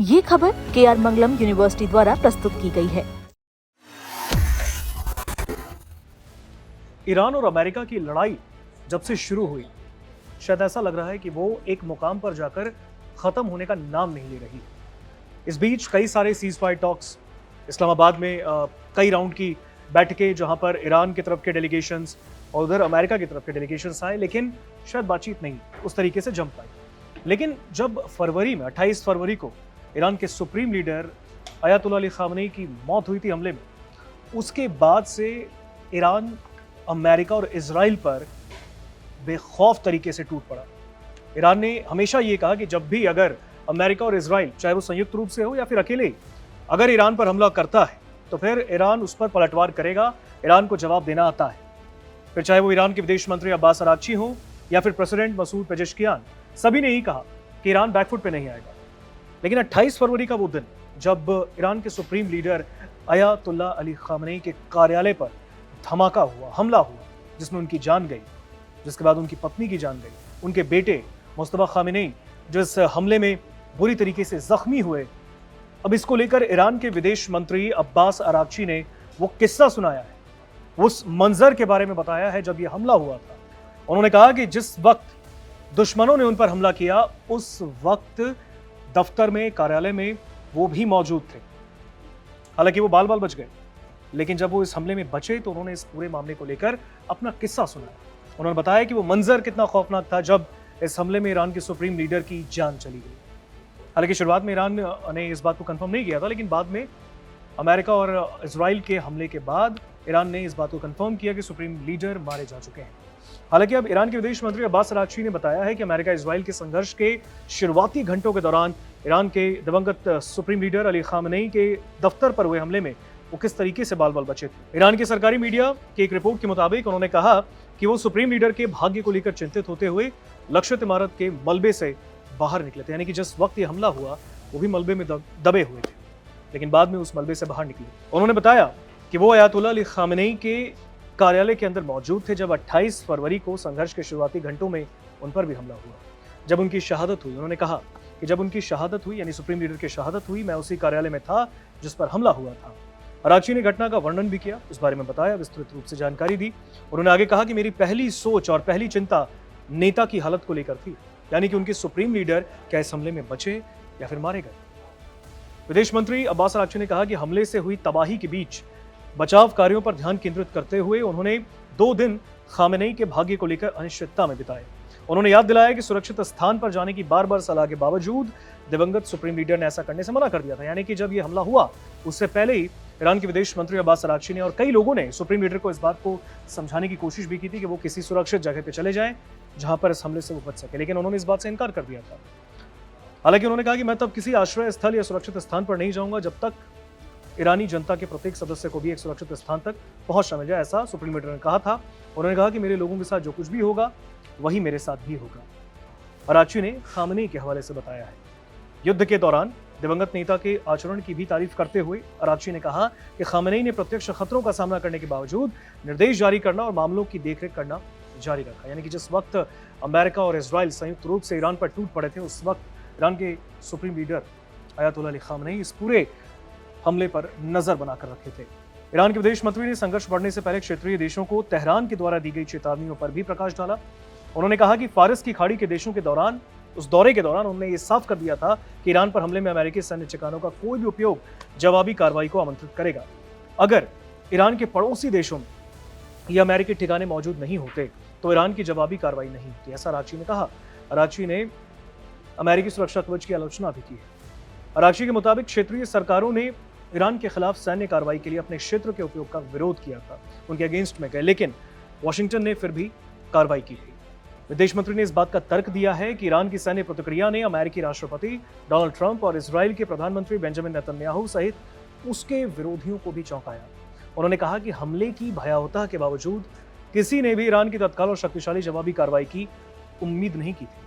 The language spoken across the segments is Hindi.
ये खबर KR मंगलम यूनिवर्सिटी द्वारा प्रस्तुत की गई है। ईरान और अमेरिका की लड़ाई जब से शुरू हुई, शायद ऐसा लग रहा है कि वो एक मुकाम पर जाकर खत्म होने का नाम नहीं ले रही। इस बीच कई सारे सीज फायर टॉक्स, इस्लामाबाद में कई राउंड की बैठकें जहां पर ईरान की तरफ के डेलीगेशंस और उधर अमेरिका की तरफ के डेलीगेशंस आए, लेकिन शायद बातचीत नहीं उस तरीके से जम पाई। लेकिन जब फरवरी में 28 फरवरी को ईरान के supreme leader Ayatollah Ali Khamenei की मौत हुई थी हमले में, उसके बाद से ईरान अमेरिका और इजराइल पर बेखौफ तरीके से टूट पड़ा। ईरान ने हमेशा ये कहा कि जब भी अगर अमेरिका और इजराइल, चाहे वो संयुक्त रूप से हो या फिर अकेले, अगर ईरान पर हमला करता है तो फिर ईरान उस पर पलटवार करेगा, ईरान को जवाब देना आता है। फिर चाहे वो ईरान के विदेश मंत्री अब्बास अरागची हो या फिर प्रेसिडेंट मसूद पेजेश्कियान, सभी ने ही कहा कि ईरान बैकफुट पे नहीं आएगा। लेकिन 28 फरवरी का वो दिन जब ईरान के supreme leader Ayatollah Ali Khamenei के कार्यालय पर धमाका हुआ, हमला हुआ, जिसमें उनकी जान गई, जिसके बाद उनकी पत्नी की जान गई, उनके बेटे मुस्तफा खामेनेई जो इस हमले में बुरी तरीके से जख्मी हुए। अब इसको लेकर ईरान के विदेश मंत्री अब्बास अरागची ने वो किस्सा सुनाया है, उस मंजर के बारे में बताया है जब ये हमला हुआ था। उन्होंने कहा कि जिस वक्त दुश्मनों ने उन पर हमला किया, उस वक्त दफ्तर में, कार्यालय में वो भी मौजूद थे। हालांकि वो बाल बाल बच गए, लेकिन जब वो इस हमले में बचे तो उन्होंने इस पूरे मामले को लेकर अपना किस्सा सुनाया। उन्होंने बताया कि वो मंजर कितना खौफनाक था जब इस हमले में ईरान के सुप्रीम लीडर की जान चली गई। हालांकि शुरुआत में ईरान ने इस बात को कंफर्म नहीं किया था, लेकिन बाद में अमेरिका और इजराइल के हमले के बाद ईरान ने इस बात को कंफर्म किया कि सुप्रीम लीडर मारे जा चुके हैं। हालांकि अब ईरान के विदेश मंत्री अब्बास अरागची ने बताया है कि अमेरिका इजराइल के संघर्ष के शुरुआती घंटों के दौरान ईरान के दिवंगत सुप्रीम लीडर अली खामनेई के दफ्तर पर हुए हमले में वो किस तरीके से बाल बाल बचे थे। ईरान की सरकारी मीडिया की एक रिपोर्ट के मुताबिक उन्होंने कहा कि वो सुप्रीम लीडर के भाग्य को लेकर चिंतित होते हुए लक्षित इमारत के मलबे से बाहर निकले थे। यानी कि जिस वक्त ये हमला हुआ वो भी मलबे में दबे हुए थे, लेकिन बाद में उस मलबे से बाहर निकले। उन्होंने बताया कि वो अयातुल्लाह अली खामनेई के कार्यालय के अंदर मौजूद थे जब 28 फरवरी को संघर्ष के शुरुआती घंटों में उन पर भी हमला हुआ। जब उनकी शहादत हुई, उन्होंने कहा कि जब उनकी शहादत हुई, यानी सुप्रीम लीडर की शहादत हुई, मैं उसी कार्यालय में था जिस पर हमला हुआ था। अरागची ने घटना का वर्णन भी किया, इस बारे में बताया, विस्तृत रूप से जानकारी दी। उन्होंने आगे कहा कि मेरी पहली सोच और पहली चिंता नेता की हालत को लेकर थी, यानी कि उनके सुप्रीम लीडर क्या इस हमले में बचे या फिर मारे गए। विदेश मंत्री अब्बास अरागची ने कहा कि हमले से हुई तबाही के बीच बचाव कार्यों पर ध्यान केंद्रित करते हुए उन्होंने 2 दिन खामेनेई के भाग्य को लेकर अनिश्चितता में बिताए। उन्होंने याद दिलाया कि सुरक्षित स्थान पर जाने की बार बार सलाह के बावजूद दिवंगत सुप्रीम लीडर ने ऐसा करने से मना कर दिया था। यानी कि जब यह हमला हुआ उससे पहले ही ईरान के विदेश मंत्री अब्बास अरागची ने और कई लोगों ने सुप्रीम लीडर को इस बात को समझाने की कोशिश भी की थी कि वो किसी सुरक्षित जगह पर चले जाएं जहां पर इस हमले से वो बच सके, लेकिन उन्होंने इस बात से इनकार कर दिया था। हालांकि उन्होंने कहा कि मैं तब किसी आश्रय स्थल या सुरक्षित स्थान पर नहीं जाऊंगा जब तक ईरानी जनता के प्रत्येक सदस्य को भी एक सुरक्षित स्थान तक पहुंचना मिल जाए, ऐसा सुप्रीम लीडर ने कहा था। उन्होंने कहा कि मेरे लोगों के साथ जो कुछ भी होगा वही मेरे साथ भी होगा। अरागची ने खामनेई के हवाले से बताया है। युद्ध के दौरान दिवंगत नेता के आचरण की भी तारीफ करते हुए अरागची ने कहा कि खामनेई ने प्रत्यक्ष खतरों का सामना करने के बावजूद निर्देश जारी करना और मामलों की देखरेख करना जारी रखा। यानी कि जिस वक्त अमेरिका और इजराइल संयुक्त रूप से ईरान पर टूट पड़े थे, उस वक्त ईरान के supreme leader Ayatollah Ali Khamenei इस पूरे हमले पर नजर बनाकर रखे थे। ईरान के विदेश मंत्री ने संघर्ष बढ़ने से पहले क्षेत्रीय देशों को तेहरान के द्वारा दी गई चेतावनियों पर भी प्रकाश डाला। उन्होंने कहा कि फारस की खाड़ी के देशों के दौरान, उस दौरे के दौरान उन्होंने ये साफ कर दिया था कि ईरान पर हमले में अमेरिकी सैन्य ठिकानों का कोई भी उपयोग जवाबी कार्रवाई को आमंत्रित करेगा। अगर ईरान के पड़ोसी देशों में ये अमेरिकी ठिकाने मौजूद नहीं होते तो ईरान की जवाबी कार्रवाई नहीं होती, ऐसा अरागची ने कहा। अरागची ने अमेरिकी सुरक्षा कवच की आलोचना भी की है। अरागची के मुताबिक क्षेत्रीय सरकारों ने ईरान के खिलाफ सैन्य कार्रवाई के लिए अपने क्षेत्र के उपयोग का विरोध किया था, उनके अगेंस्ट में गए, लेकिन वाशिंगटन ने फिर भी कार्रवाई की थी। विदेश मंत्री ने इस बात का तर्क दिया है कि ईरान की सैन्य प्रतिक्रिया ने अमेरिकी राष्ट्रपति डोनाल्ड ट्रंप और इजराइल के प्रधानमंत्री बेंजामिन नेतन्याहू सहित उसके विरोधियों को भी चौंकाया। उन्होंने कहा कि हमले की भयावहता के बावजूद किसी ने भी ईरान की तत्काल और शक्तिशाली जवाबी कार्रवाई की उम्मीद नहीं की थी,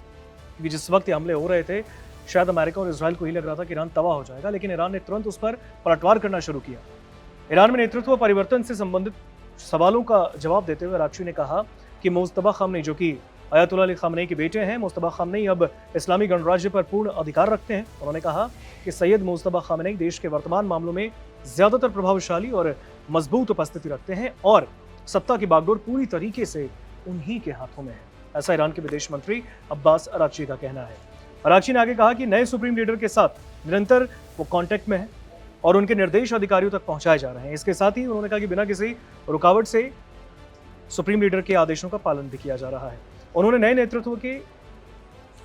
क्योंकि जिस वक्त ये हमले हो रहे थे शायद अमेरिका और इजराइल को ही लग रहा था कि ईरान तबाह हो जाएगा, लेकिन ईरान ने तुरंत उस पर पलटवार करना शुरू किया। ईरान में नेतृत्व परिवर्तन से संबंधित सवालों का जवाब देते हुए अरागची ने कहा कि मुस्तफा खामनेई, जो कि अयतुल्लाह अली खामनेई के बेटे हैं। मुस्तफा खामनेई अब इस्लामी गणराज्य पर पूर्ण अधिकार रखते हैं। उन्होंने कहा कि सैयद मुस्तफा खामनेई देश के वर्तमान मामलों में ज्यादातर प्रभावशाली और मजबूत उपस्थिति रखते हैं और सत्ता की बागडोर पूरी तरीके से उन्हीं के हाथों में है। ऐसा ईरान के विदेश मंत्री अब्बास अरागची का कहना है। अरागची ने आगे कहा कि नए सुप्रीम लीडर के साथ निरंतर वो कांटेक्ट में है और उनके निर्देश अधिकारियों तक पहुंचाए जा रहे हैं। इसके साथ ही उन्होंने कहा कि बिना किसी रुकावट से सुप्रीम लीडर के आदेशों का पालन भी किया जा रहा है। उन्होंने नए नेतृत्व के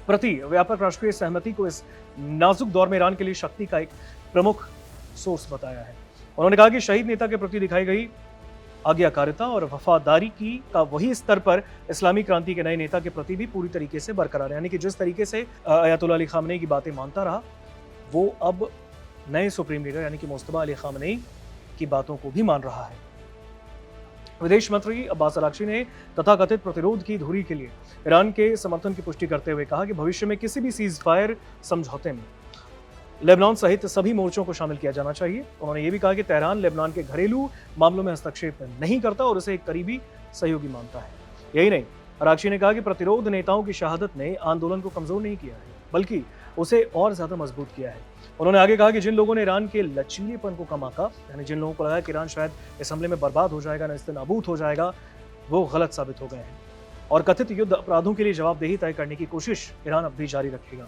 प्रति व्यापक राष्ट्रीय सहमति को इस नाजुक दौर में ईरान के लिए शक्ति का एक प्रमुख सोर्स बताया है। उन्होंने कहा कि शहीद नेता के प्रति दिखाई गई आज्ञाकारिता और वफादारी की का वही स्तर पर इस्लामी क्रांति के नए नेता के प्रति भी पूरी तरीके से बरकरार है। यानी कि जिस तरीके से अयतुल्लाह अली खामनेई की बातें मानता रहा, वो अब नए सुप्रीम लीडर यानी कि मुस्तफा अली खामनेई की बातों को भी मान रहा है। विदेश मंत्री अब्बास अरागची ने तथाकथित प्रतिरोध की धुरी के लिए ईरान के समर्थन की पुष्टि करते हुए कहा कि भविष्य में किसी भी सीज फायर समझौते में लेबनान सहित सभी मोर्चों को शामिल किया जाना चाहिए। उन्होंने ये भी कहा कि तेहरान लेबनान के घरेलू मामलों में हस्तक्षेप नहीं करता और उसे एक करीबी सहयोगी मानता है। यही नहीं, अरागची ने कहा कि प्रतिरोध नेताओं की शहादत ने आंदोलन को कमजोर नहीं किया है, बल्कि उसे और ज्यादा मजबूत किया है। उन्होंने आगे कहा कि जिन लोगों ने ईरान के लचीलेपन को कम आंका, यानी जिन लोगों को लगा कि ईरान शायद इस हमले में बर्बाद हो जाएगा, नेस्तनाबूद हो जाएगा, वो गलत साबित हो गए हैं और कथित युद्ध अपराधों के लिए जवाबदेही तय करने की कोशिश ईरान अब भी जारी रखेगा।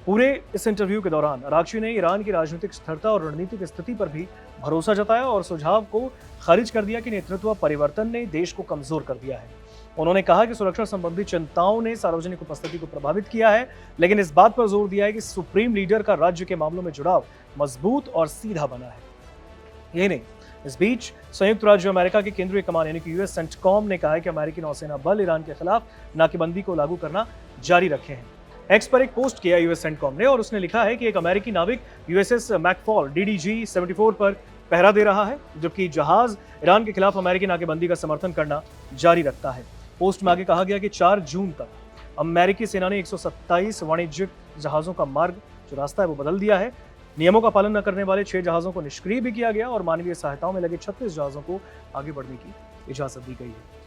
पूरे इस इंटरव्यू के दौरान अरागची ने ईरान की राजनीतिक स्थिरता और रणनीतिक स्थिति पर भी भरोसा जताया और सुझाव को खारिज कर दिया कि नेतृत्व परिवर्तन ने देश को कमजोर कर दिया है। उन्होंने कहा कि सुरक्षा संबंधी चिंताओं ने सार्वजनिक उपस्थिति को प्रभावित किया है, लेकिन इस बात पर जोर दिया है कि सुप्रीम लीडर का राज्य के मामलों में जुड़ाव मजबूत और सीधा बना है। यही नहीं, इस बीच संयुक्त राज्य अमेरिका की केंद्रीय कमान यानी कि यूएस सेंटकॉम ने कहा है कि अमेरिकी नौसेना बल ईरान के खिलाफ नाकेबंदी को लागू करना जारी रखे हैं। एक्स पर एक पोस्ट किया यूएस सेंटकॉम ने और उसने लिखा है कि एक अमेरिकी नाविक यूएसएस मैकफॉल DDG 74 पर पहरा दे रहा है, जबकि जहाज ईरान के खिलाफ अमेरिकी नाकेबंदी का समर्थन करना जारी रखता है। पोस्ट में आगे कहा गया कि 4 जून तक अमेरिकी सेना ने 127 वाणिज्यिक जहाजों का मार्ग जो रास्ता है वो बदल दिया है। नियमों का पालन न करने वाले 6 जहाजों को निष्क्रिय भी किया गया और मानवीय सहायताओं में लगे 36 जहाजों को आगे बढ़ने की इजाजत दी गई है।